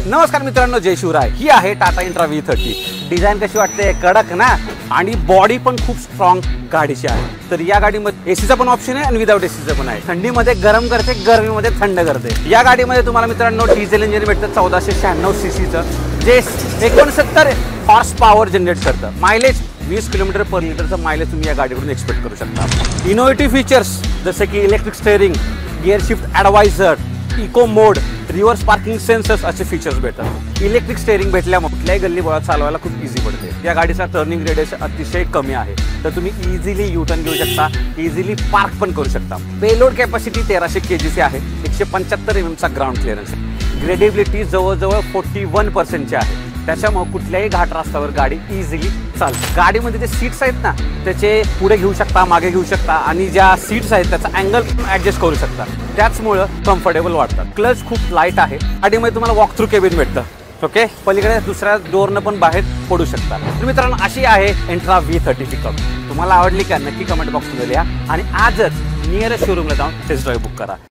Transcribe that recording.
नमस्कार मित्रांनो, जय शिवराय। ही आहे टाटा इंट्रा V30। डिझाईन कशी वाटते? कडक ना, आणि बॉडी पण खूप स्ट्रॉंग गाडीची आहे। तर या गाडीमध्ये एसीचा पण ऑप्शन आहे आणि विदाउट एसीचा पण आहे। थंडीमध्ये गरम करते, गरमीमध्ये थंड करते। या गाडीमध्ये तुम्हाला मित्रांनो डिझेल इंजिन भेटतं 1496 सीसीचं, जे 69 हॉर्स पॉवर जनरेट करतं। मायलेज 20 किलोमीटर पर लिटरचं मायलेज तुम्ही या गाडीकडून एक्सपेक्ट करू शकता। इनोव्हेटिव्ह फीचर्स जसे की electric steering, gear shift adviser, eco mode, reverse parking sensors असे फीचर्स भेटतात। इलेक्ट्रिक स्टेअरिंग भेटल्यामुळे कुठल्याही गल्ली बोळात चालवायला खूप इझी पडते। या गाडीचा टर्निंग रेडियस अतिशय कमी आहे, तर तुम्ही इझिली यू टर्न घेऊ शकता, इझिली पार्क पण करू शकता। पेलोड कॅपॅसिटी 1300 kgची आहे, 175 mm ग्राउंड क्लिअरन्स आहे। ग्रेडेबिलिटी जवळजवळ 41% आहे, त्याच्यामुळे कुठल्याही घाट रस्त्यावर गाडी इझिली चालते। गाडीमध्ये जे सीट्स आहेत ना, त्याचे पुढे घेऊ शकता, मागे घेऊ शकता, आणि ज्या सीट्स आहेत त्याचा अँगल पण ॲडजस्ट करू शकता, त्याचमुळे कम्फर्टेबल वाटतात। क्लच खूप लाईट आहे। गाडीमध्ये तुम्हाला वॉक थ्रू केबिन भेटतं। ओके, पलीकडे दुसऱ्या डोरनं पण बाहेर पडू शकता। तर मित्रांनो, अशी आहे इंट्रा V30 पिकअप। तुम्हाला आवडली का? नक्की कमेंट बॉक्समध्ये लिहा आणि आजच नियरेस्ट शोरूमला जाऊन टेस्ट ड्राईव्ह बुक करा।